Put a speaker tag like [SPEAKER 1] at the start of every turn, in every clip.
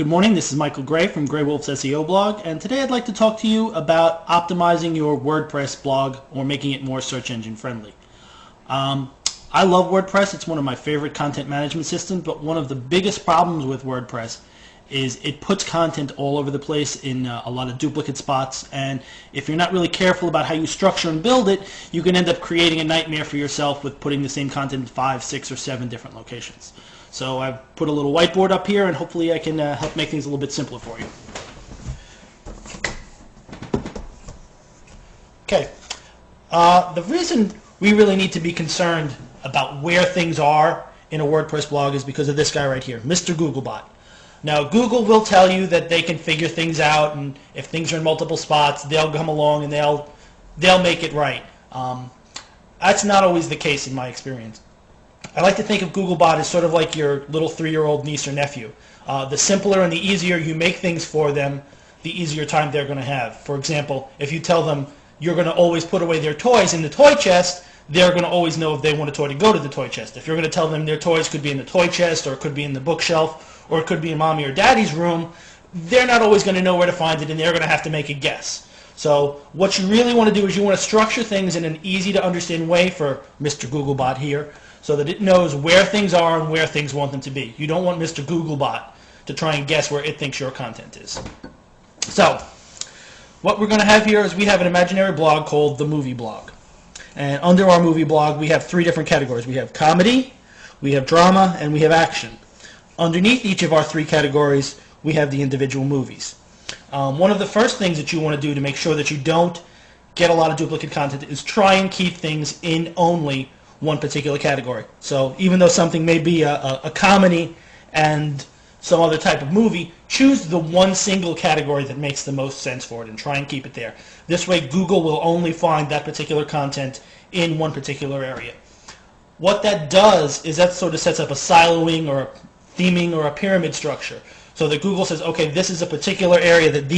[SPEAKER 1] Good morning, this is Michael Gray from Gray Wolf's SEO blog, and today I'd like to talk to you about optimizing your WordPress blog or making it more search engine friendly. I love WordPress. It's one of my favorite content management systems, but one of the biggest problems with WordPress is it puts content all over the place in a lot of duplicate spots, and if you're not really careful about how you structure and build it, you can end up creating a nightmare for yourself with putting the same content in 5, 6, or 7 different locations. So I've put a little whiteboard up here, and hopefully I can help make things a little bit simpler for you. Okay, the reason we really need to be concerned about where things are in a WordPress blog is because of this guy right here, Mr. Googlebot. Now, Google will tell you that they can figure things out, and if things are in multiple spots, they'll come along and they'll make it right. That's not always the case in my experience. I like to think of Googlebot as sort of like your little 3-year-old niece or nephew. The simpler and the easier you make things for them, the easier time they're going to have. For example, if you tell them you're going to always put away their toys in the toy chest, they're going to always know if they want a toy to go to the toy chest. If you're going to tell them their toys could be in the toy chest, or it could be in the bookshelf, or it could be in mommy or daddy's room, they're not always going to know where to find it, and they're going to have to make a guess. So what you really want to do is you want to structure things in an easy to understand way for Mr. Googlebot here, so that it knows where things are and where things want them to be. You don't want Mr. Googlebot to try and guess where it thinks your content is. So what we're going to have here is we have an imaginary blog called the Movie Blog. And under our movie blog, we have 3 different categories. We have comedy, we have drama, and we have action. Underneath each of our 3 categories, we have the individual movies. One of the first things that you want to do to make sure that you don't get a lot of duplicate content is try and keep things in only one particular category. So even though something may be a comedy and some other type of movie, choose the one single category that makes the most sense for it and try and keep it there. This way Google will only find that particular content in one particular area. What that does is that sort of sets up a siloing or a theming or a pyramid structure, so that Google says, okay, this is a particular area that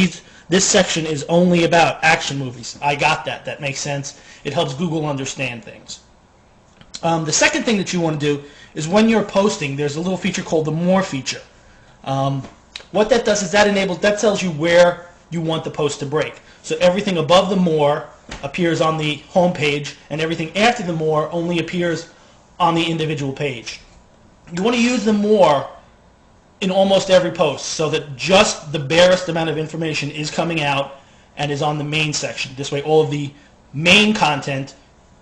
[SPEAKER 1] this section is only about action movies. I got that. That makes sense. It helps Google understand things. The second thing that you want to do is when you're posting, there's a little feature called the More feature. What that does is that tells you where you want the post to break. So everything above the More appears on the home page, and everything after the More only appears on the individual page. You want to use the More in almost every post so that just the barest amount of information is coming out and is on the main section. This way all of the main content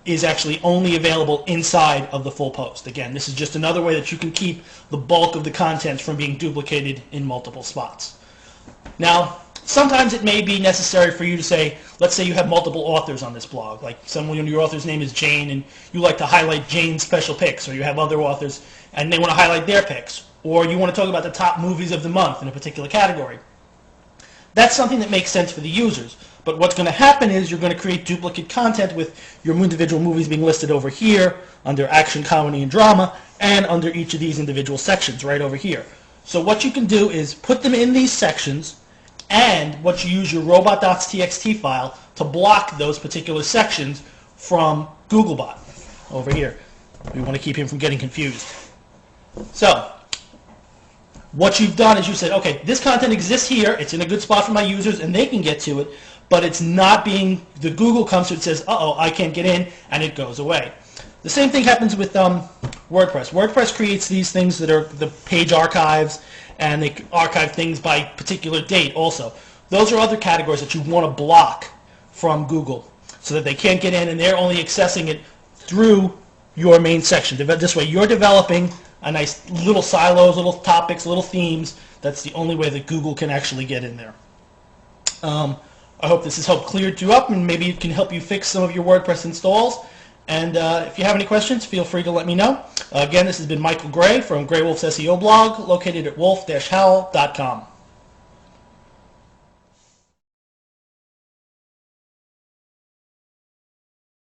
[SPEAKER 1] is actually only available inside of the full post. Again, this is just another way that you can keep the bulk of the content from being duplicated in multiple spots. Now, sometimes it may be necessary for you to say, let's say you have multiple authors on this blog, like someone, your author's name is Jane, and you like to highlight Jane's special picks, or you have other authors and they want to highlight their picks, or you want to talk about the top movies of the month in a particular category. That's something that makes sense for the users. But what's going to happen is you're going to create duplicate content with your individual movies being listed over here under action, comedy, and drama, and under each of these individual sections right over here. So what you can do is put them in these sections, and what you use your robot.txt file to block those particular sections from Googlebot over here. We want to keep him from getting confused. So what you've done is you said, okay, this content exists here, it's in a good spot for my users, and they can get to it, but it's not being, the Google comes to it and says, uh-oh, I can't get in, and it goes away. The same thing happens with WordPress. WordPress creates these things that are the page archives, and they archive things by particular date also. Those are other categories that you want to block from Google so that they can't get in, and they're only accessing it through your main section. This way you're developing a nice little silos, little topics, little themes. That's the only way that Google can actually get in there. I hope this has helped clear you up, and maybe it can help you fix some of your WordPress installs. And if you have any questions, feel free to let me know. Again, this has been Michael Gray from Gray Wolf's SEO blog, located at wolf-howl.com.